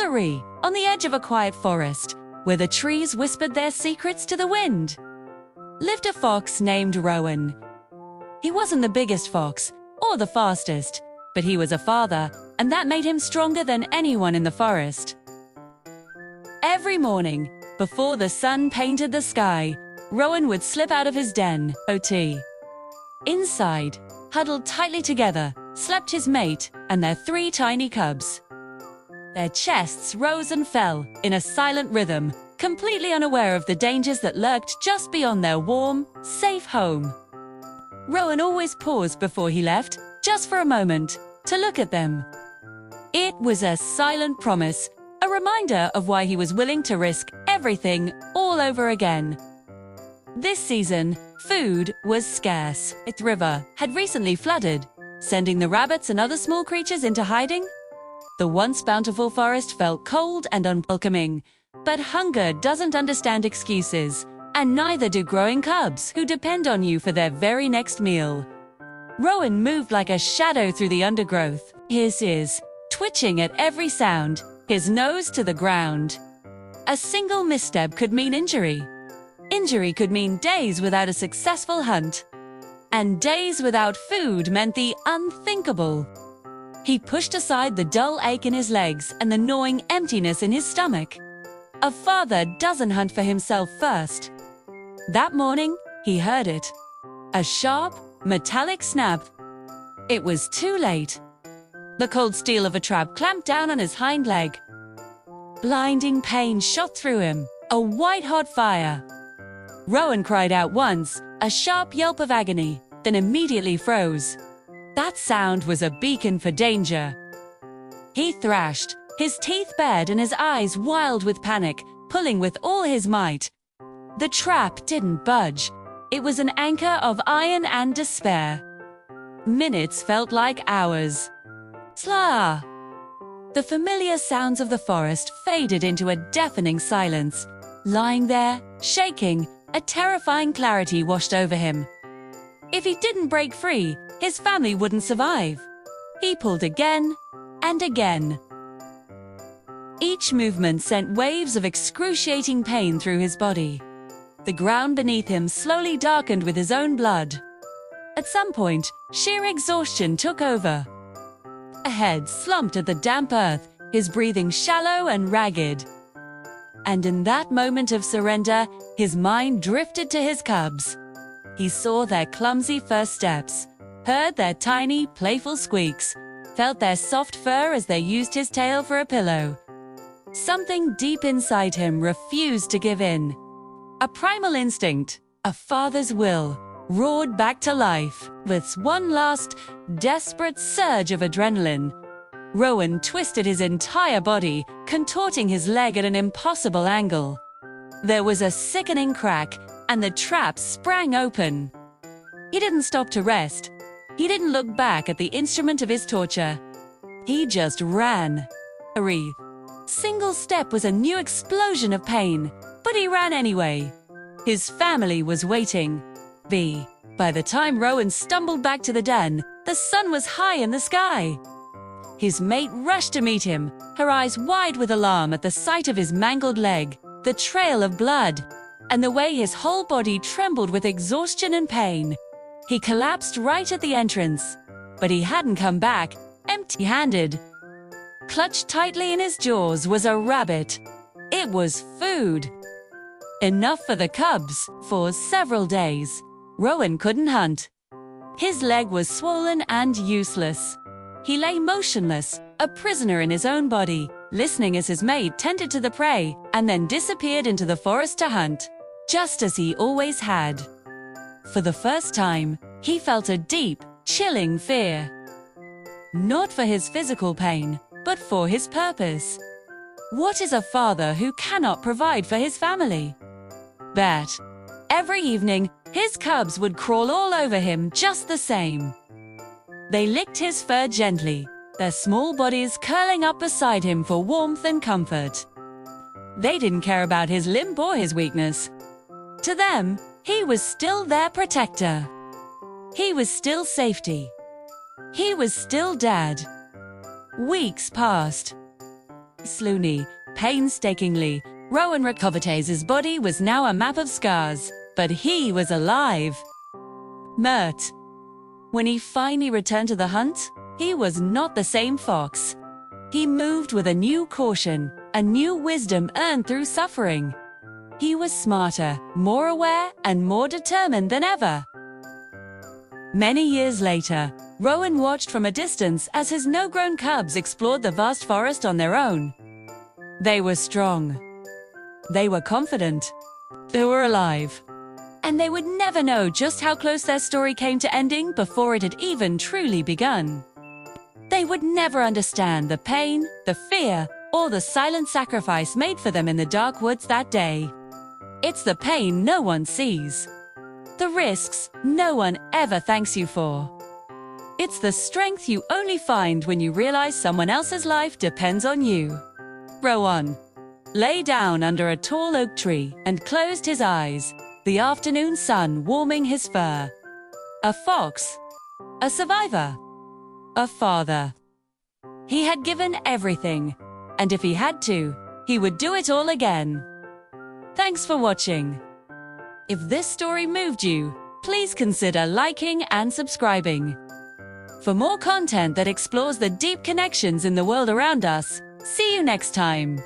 revelry on the edge of a quiet forest, where the trees whispered their secrets to the wind, lived a fox named Rowan. He wasn't the biggest fox or the fastest, but he was a father, and that made him stronger than anyone in the forest. Every morning, before the sun painted the sky, Rowan would slip out of his den, OT. Inside, huddled tightly together, slept his mate and their 3 tiny cubs. Their chests rose and fell in a silent rhythm, completely unaware of the dangers that lurked just beyond their warm, safe home. Rowan always paused before he left, just for a moment, to look at them. It was a silent promise, a reminder of why he was willing to risk everything all over again. This season, food was scarce. Its river had recently flooded, sending the rabbits and other small creatures into hiding. The once bountiful forest felt cold and unwelcoming, but hunger doesn't understand excuses, and neither do growing cubs who depend on you for their very next meal. Rowan moved like a shadow through the undergrowth, his ears twitching at every sound, his nose to the ground. A single misstep could mean injury. Injury could mean days without a successful hunt. And days without food meant the unthinkable. He pushed aside the dull ache in his legs and the gnawing emptiness in his stomach. A father doesn't hunt for himself first. That morning, he heard it. A sharp, metallic snap. It was too late. The cold steel of a trap clamped down on his hind leg. Blinding pain shot through him, a white-hot fire. Rowan cried out once, a sharp yelp of agony, then immediately froze. That sound was a beacon for danger. He thrashed, his teeth bared and his eyes wild with panic, pulling with all his might. The trap didn't budge. It was an anchor of iron and despair. Minutes felt like hours. Slah! The familiar sounds of the forest faded into a deafening silence. Lying there, shaking, a terrifying clarity washed over him. If he didn't break free, his family wouldn't survive. He pulled again and again. Each movement sent waves of excruciating pain through his body. The ground beneath him slowly darkened with his own blood. At some point, sheer exhaustion took over. A head slumped at the damp earth, his breathing shallow and ragged. And in that moment of surrender, his mind drifted to his cubs. He saw their clumsy first steps, heard their tiny, playful squeaks, felt their soft fur as they used his tail for a pillow. Something deep inside him refused to give in. A primal instinct, a father's will, roared back to life with one last, desperate surge of adrenaline. Rowan twisted his entire body, contorting his leg at an impossible angle. There was a sickening crack, and the trap sprang open. He didn't stop to rest. He didn't look back at the instrument of his torture. He just ran. A wreath. Single step was a new explosion of pain, but he ran anyway. His family was waiting. By the time Rowan stumbled back to the den, the sun was high in the sky. His mate rushed to meet him, her eyes wide with alarm at the sight of his mangled leg, the trail of blood, and the way his whole body trembled with exhaustion and pain. He collapsed right at the entrance, but he hadn't come back, empty-handed. Clutched tightly in his jaws was a rabbit. It was food. Enough for the cubs. For several days, Rowan couldn't hunt. His leg was swollen and useless. He lay motionless, a prisoner in his own body, listening as his mate tended to the prey, and then disappeared into the forest to hunt, just as he always had. For the first time, he felt a deep, chilling fear. Not for his physical pain, but for his purpose. What is a father who cannot provide for his family? But every evening, his cubs would crawl all over him just the same. They licked his fur gently, their small bodies curling up beside him for warmth and comfort. They didn't care about his limp or his weakness. To them, he was still their protector. He was still safety. He was still Dad. Weeks passed. Slowly, painstakingly, Rowan recovered. His body was now a map of scars, but he was alive. Mert. When he finally returned to the hunt, he was not the same fox. He moved with a new caution, a new wisdom earned through suffering. He was smarter, more aware, and more determined than ever. Many years later, Rowan watched from a distance as his no-grown cubs explored the vast forest on their own. They were strong. They were confident. They were alive. And they would never know just how close their story came to ending before it had even truly begun. They would never understand the pain, the fear, or the silent sacrifice made for them in the dark woods that day. It's the pain no one sees. The risks no one ever thanks you for. It's the strength you only find when you realize someone else's life depends on you. Rowan lay down under a tall oak tree and closed his eyes, the afternoon sun warming his fur. A fox, a survivor, a father. He had given everything, and if he had to, he would do it all again. Thanks for watching. If this story moved you, please consider liking and subscribing. For more content that explores the deep connections in the world around us, see you next time.